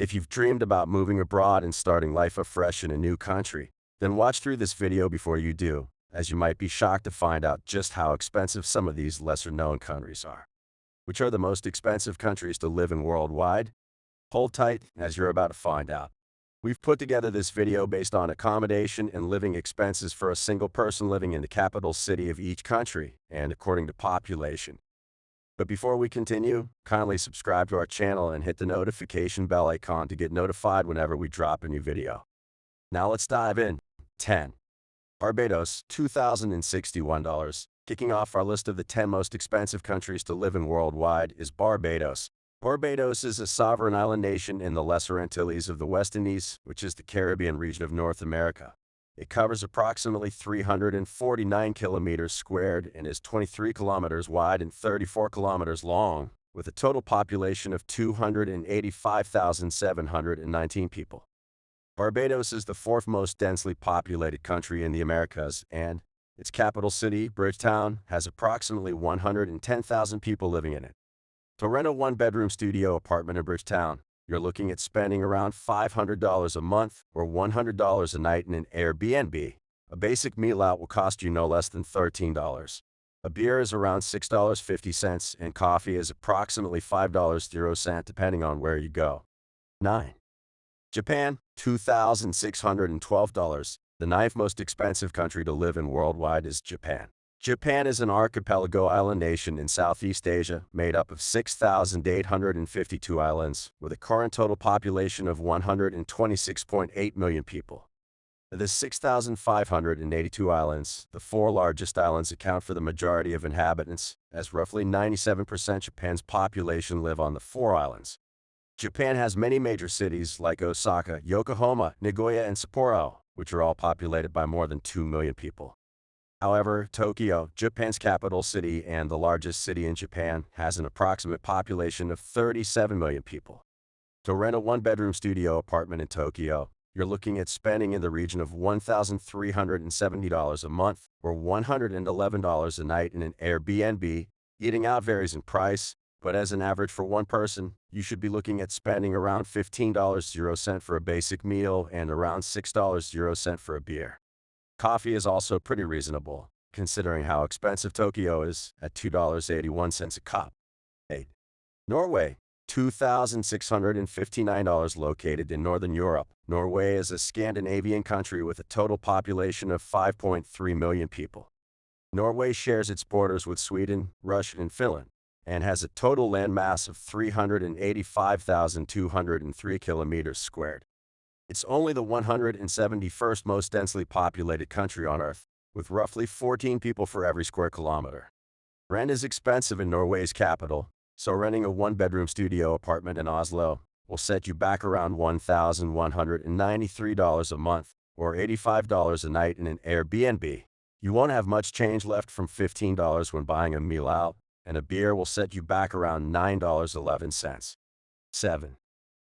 If you've dreamed about moving abroad and starting life afresh in a new country, then watch through this video before you do, as you might be shocked to find out just how expensive some of these lesser-known countries are. Which are the most expensive countries to live in worldwide? Hold tight, as you're about to find out. We've put together this video based on accommodation and living expenses for a single person living in the capital city of each country, and according to population. But before we continue, kindly subscribe to our channel and hit the notification bell icon to get notified whenever we drop a new video. Now let's dive in. 10. Barbados, $2,061. Kicking off our list of the 10 most expensive countries to live in worldwide is Barbados. Barbados is a sovereign island nation in the Lesser Antilles of the West Indies, which is the Caribbean region of North America. It covers approximately 349 kilometers squared and is 23 kilometers wide and 34 kilometers long, with a total population of 285,719 people. Barbados is the fourth most densely populated country in the Americas, and its capital city, Bridgetown, has approximately 110,000 people living in it. To rent a one-bedroom studio apartment in Bridgetown, you're looking at spending around $500 a month or $100 a night in an Airbnb. A basic meal out will cost you no less than $13. A beer is around $6.50 and coffee is approximately $5.00 depending on where you go. 9. Japan, $2,612. The ninth most expensive country to live in worldwide is Japan. Japan is an archipelago island nation in Southeast Asia made up of 6,852 islands, with a current total population of 126.8 million people. Of the 6,582 islands, the four largest islands account for the majority of inhabitants, as roughly 97% of Japan's population live on the four islands. Japan has many major cities like Osaka, Yokohama, Nagoya, and Sapporo, which are all populated by more than 2 million people. However, Tokyo, Japan's capital city and the largest city in Japan, has an approximate population of 37 million people. To rent a one-bedroom studio apartment in Tokyo, you're looking at spending in the region of $1,370 a month or $111 a night in an Airbnb. Eating out varies in price, but as an average for one person, you should be looking at spending around $15.00 for a basic meal and around $6.00 for a beer. Coffee is also pretty reasonable, considering how expensive Tokyo is, at $2.81 a cup. 8. Norway, $2,659. Located in Northern Europe, Norway is a Scandinavian country with a total population of 5.3 million people. Norway shares its borders with Sweden, Russia, and Finland, and has a total land mass of 385,203 kilometers squared. It's only the 171st most densely populated country on Earth, with roughly 14 people for every square kilometer. Rent is expensive in Norway's capital, so renting a one-bedroom studio apartment in Oslo will set you back around $1,193 a month, or $85 a night in an Airbnb. You won't have much change left from $15 when buying a meal out, and a beer will set you back around $9.11. 7.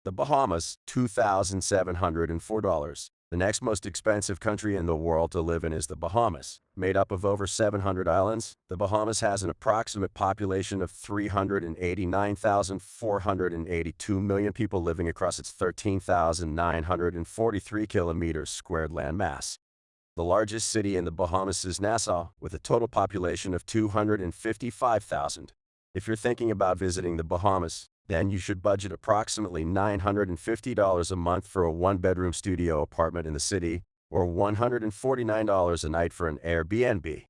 The Bahamas, $2,704. The next most expensive country in the world to live in is the Bahamas. Made up of over 700 islands, the Bahamas has an approximate population of 389,482 million people living across its 13,943 kilometers squared landmass. The largest city in the Bahamas is Nassau, with a total population of 255,000. If you're thinking about visiting the Bahamas, then you should budget approximately $950 a month for a one-bedroom studio apartment in the city, or $149 a night for an Airbnb.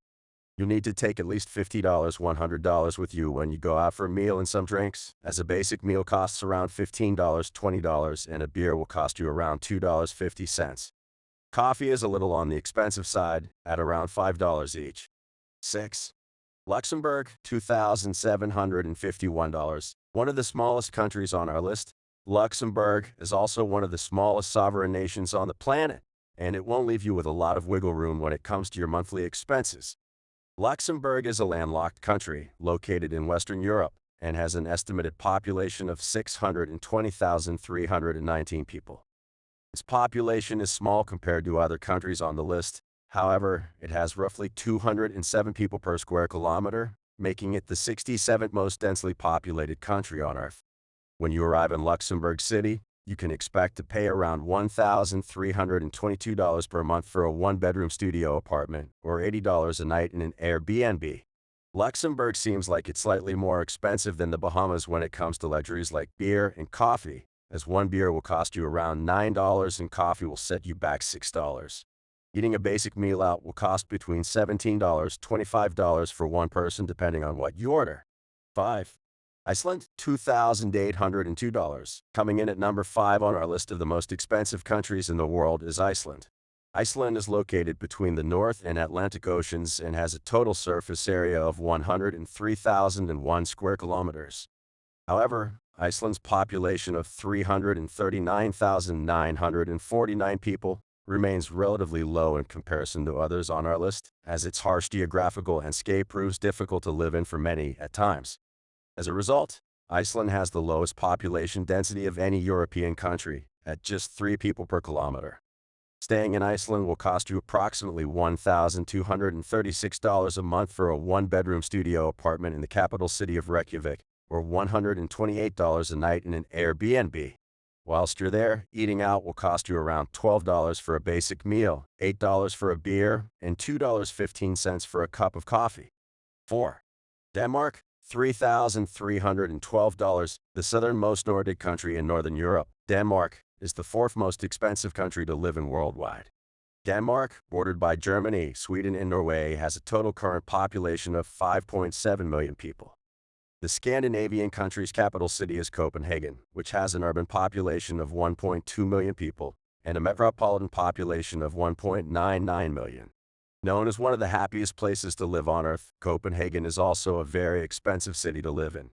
You'll need to take at least $50, $100 with you when you go out for a meal and some drinks, as a basic meal costs around $15, $20, and a beer will cost you around $2.50. Coffee is a little on the expensive side, at around $5 each. 6. Luxembourg, $2,751. One of the smallest countries on our list, Luxembourg is also one of the smallest sovereign nations on the planet, and it won't leave you with a lot of wiggle room when it comes to your monthly expenses. Luxembourg is a landlocked country located in Western Europe and has an estimated population of 620,319 people. Its population is small compared to other countries on the list. However, it has roughly 207 people per square kilometer, making it the 67th most densely populated country on Earth. When you arrive in Luxembourg City, you can expect to pay around $1,322 per month for a one-bedroom studio apartment, or $80 a night in an Airbnb. Luxembourg seems like it's slightly more expensive than the Bahamas when it comes to luxuries like beer and coffee, as one beer will cost you around $9 and coffee will set you back $6. Eating a basic meal out will cost between $17 to $25 for one person depending on what you order. 5. Iceland, $2,802. Coming in at number 5 on our list of the most expensive countries in the world is Iceland. Iceland is located between the North and Atlantic Oceans and has a total surface area of 103,001 square kilometers. However, Iceland's population of 339,949 people remains relatively low in comparison to others on our list, as its harsh geographical landscape proves difficult to live in for many at times. As a result, Iceland has the lowest population density of any European country, at just 3 people per kilometer. Staying in Iceland will cost you approximately $1,236 a month for a one-bedroom studio apartment in the capital city of Reykjavik, or $128 a night in an Airbnb. Whilst you're there, eating out will cost you around $12 for a basic meal, $8 for a beer, and $2.15 for a cup of coffee. 4. Denmark, $3,312. The southernmost Nordic country in Northern Europe, Denmark is the 4th most expensive country to live in worldwide. Denmark, bordered by Germany, Sweden, and Norway, has a total current population of 5.7 million people. The Scandinavian country's capital city is Copenhagen, which has an urban population of 1.2 million people and a metropolitan population of 1.99 million. Known as one of the happiest places to live on Earth, Copenhagen is also a very expensive city to live in.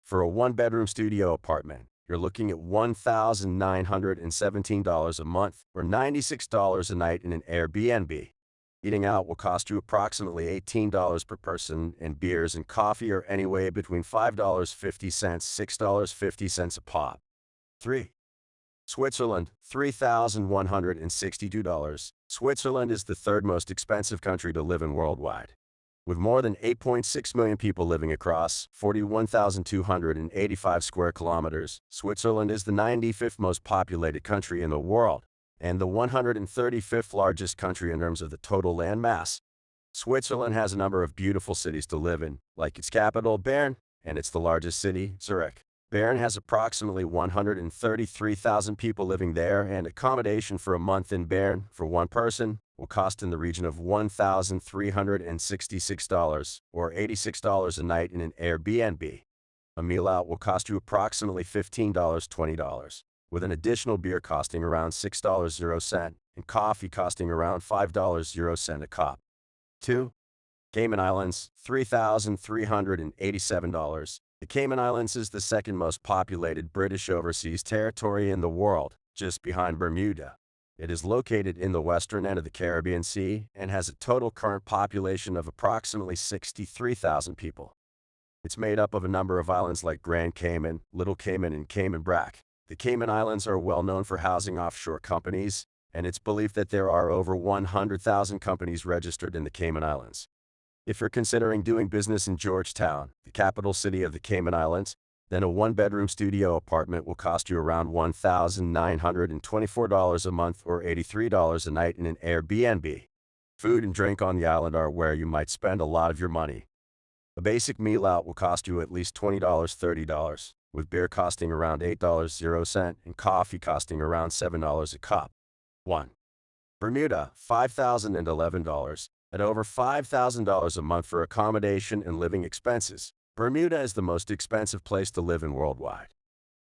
For a one-bedroom studio apartment, you're looking at $1,917 a month, or $96 a night in an Airbnb. Eating out will cost you approximately $18 per person, and beers and coffee are anywhere between $5.50 to $6.50 a pop. 3. Switzerland, $3,162. Switzerland is the 3rd most expensive country to live in worldwide. With more than 8.6 million people living across 41,285 square kilometers, Switzerland is the 95th most populated country in the world and the 135th largest country in terms of the total land mass. Switzerland has a number of beautiful cities to live in, like its capital, Bern, and its the largest city, Zurich. Bern has approximately 133,000 people living there, and accommodation for a month in Bern for one person will cost in the region of $1,366, or $86 a night in an Airbnb. A meal out will cost you approximately $15 to $20, with an additional beer costing around $6.00 and coffee costing around $5.00 a cup. 2. Cayman Islands, $3,387. The Cayman Islands is the 2nd most populated British overseas territory in the world, just behind Bermuda. It is located in the western end of the Caribbean Sea and has a total current population of approximately 63,000 people. It's made up of a number of islands like Grand Cayman, Little Cayman, and Cayman Brac. The Cayman Islands are well known for housing offshore companies, and it's believed that there are over 100,000 companies registered in the Cayman Islands. If you're considering doing business in Georgetown, the capital city of the Cayman Islands, then a one-bedroom studio apartment will cost you around $1,924 a month, or $83 a night in an Airbnb. Food and drink on the island are where you might spend a lot of your money. A basic meal out will cost you at least $20 to $30, with beer costing around $8.00 and coffee costing around $7 a cup. 1. Bermuda, $5,011. At over $5,000 a month for accommodation and living expenses, Bermuda is the most expensive place to live in worldwide.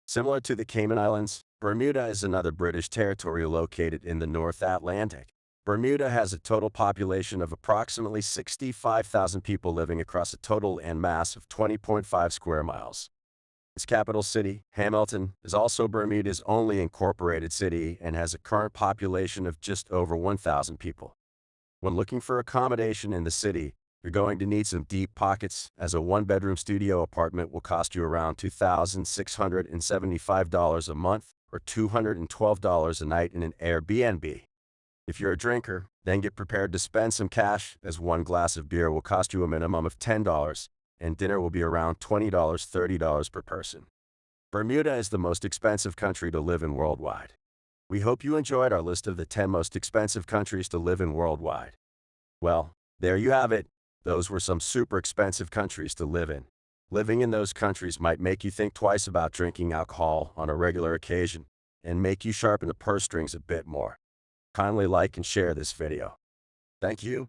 Similar to the Cayman Islands, Bermuda is another British territory located in the North Atlantic. Bermuda has a total population of approximately 65,000 people living across a total land mass of 20.5 square miles. Its capital city, Hamilton, is also Bermuda's only incorporated city and has a current population of just over 1,000 people. When looking for accommodation in the city, you're going to need some deep pockets, as a one-bedroom studio apartment will cost you around $2,675 a month, or $212 a night in an Airbnb. If you're a drinker, then get prepared to spend some cash, as one glass of beer will cost you a minimum of $10, and dinner will be around $20 to $30 per person. Bermuda is the most expensive country to live in worldwide. We hope you enjoyed our list of the 10 most expensive countries to live in worldwide. Well, there you have it. Those were some super expensive countries to live in. Living in those countries might make you think twice about drinking alcohol on a regular occasion and make you sharpen the purse strings a bit more. Kindly like and share this video. Thank you.